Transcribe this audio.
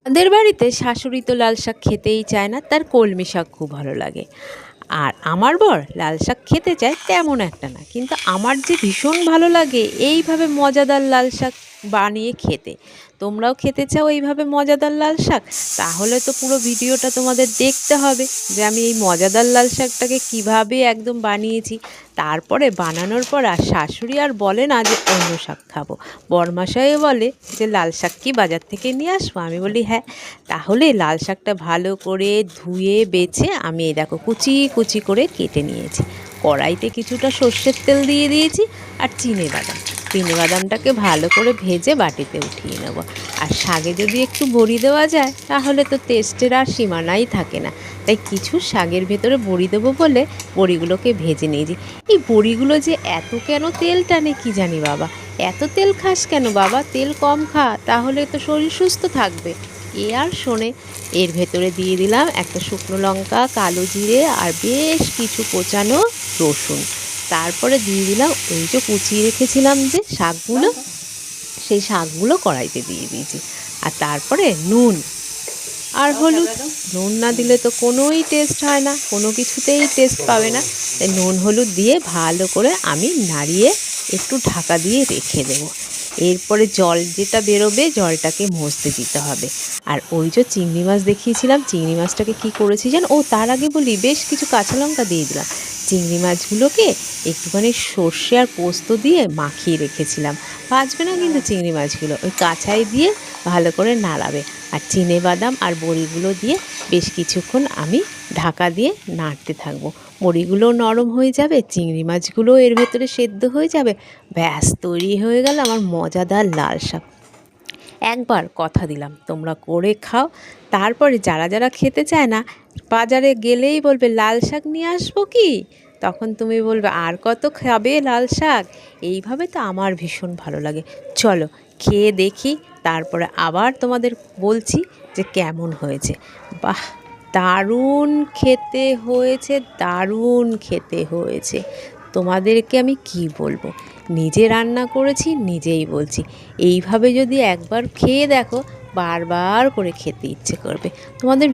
আমাদের বাড়িতে শাশুড়ি তো লাল শাক খেতেই চায় না, তার কলমি শাক খুব ভালো লাগে। আর আমার বর লাল শাক খেতে চায় তেমন একটা না, কিন্তু আমার যে ভীষণ ভালো লাগে এইভাবে মজাদার লাল শাক বানিয়ে খেতে। তোমরাও খেতে চাও এইভাবে মজাদার লাল শাক? তাহলে তো পুরো ভিডিওটা তোমাদের দেখতে হবে যে আমি এই মজাদার লাল শাকটাকে কিভাবে একদম বানিয়েছি। তারপরে বানানোর পর আর শাশুড়ি আর বলে না যে অন্য শাক খাবো, বরমশাইও বলে যে লাল শাক কি বাজার থেকে নিয়ে আসবো? আমি বলি হ্যাঁ। তাহলে লাল শাকটা ভালো করে ধুয়ে বেছে আমি এই দেখো কুচি কুচি করে কেটে নিয়েছি। কড়াইতে কিছুটা সর্ষের তেল দিয়ে দিয়েছি আর বাদামটাকে ভালো করে ভেজে বাটিতে উঠিয়ে নেব। আর শাকে যদি একটু বড়ি দেওয়া যায় তাহলে তো টেস্টের আর সীমানাই থাকে না। তাই কিছু শাকের ভেতরে বড়ি দেবো বলে বড়িগুলোকে ভেজে নিয়েছি। এই বড়িগুলো যে এত কেন তেল টানে কি জানি বাবা। এত তেল খাস কেন বাবা? তেল কম খা, তাহলে তো শরীর সুস্থ থাকবে। এ আর শোনে, এর ভেতরে দিয়ে দিলাম একটা শুকনো লঙ্কা, কালো জিরে আর বেশ কিছু কোচানো রসুন। তারপরে দিয়ে দিলাম ওই যে কুচিয়ে রেখেছিলাম যে শাকগুলো, সেই শাকগুলো কড়াইতে দিয়ে দিয়েছি। আর তারপরে নুন আর হলুদ। নুন না দিলে তো কোনোই টেস্ট হয় না, কোনো কিছুতেই টেস্ট পাবে না। তাই নুন হলুদ দিয়ে ভালো করে আমি নাড়িয়ে একটু ঢাকা দিয়ে রেখে দেবো। এরপরে জল যেটা বেরোবে জলটাকে মজতে দিতে হবে। আর ওই যে চিংড়ি মাছ দেখিয়েছিলাম, চিংড়ি মাছটাকে কি করেছি জানো? তার আগে বলি, বেশ কিছু কাঁচা লঙ্কা দিয়ে দিলাম। চিংড়ি মাছগুলোকে একটুখানি সর্ষে আর পোস্ত দিয়ে মাখিয়ে রেখেছিলাম। ভাজবে না কিন্তু চিংড়ি মাছগুলো, ওই কাঁচাই দিয়ে ভালো করে নাড়াবে। আর বাদাম আর বড়িগুলো দিয়ে বেশ কিছুক্ষণ আমি ঢাকা দিয়ে নাড়তে থাকবো। বড়িগুলোও নরম হয়ে যাবে, চিংড়ি মাছগুলোও এর ভেতরে সেদ্ধ হয়ে যাবে। ব্যাস তৈরি হয়ে গেল আমার মজাদার লাল শাক। একবার কথা দিলাম তোমরা করে খাও। তারপরে যারা যারা খেতে চায় না, বাজারে গেলেই বলবে লাল শাক নিয়ে আসবো কি? তখন তুমি বলবে আর কত খাবে লাল শাক। এইভাবে তো আমার ভীষণ ভালো লাগে। চলো খেয়ে দেখি, তারপরে আবার তোমাদের বলছি যে কেমন হয়েছে। বাহ, দারুণ খেতে হয়েছে, দারুণ খেতে হয়েছে। তোমাদেরকে আমি কি বলবো, নিজে রান্না করেছি নিজেই বলছি। এইভাবে যদি একবার খেয়ে দেখো বারবার করে খেতে ইচ্ছে করবে। তোমাদের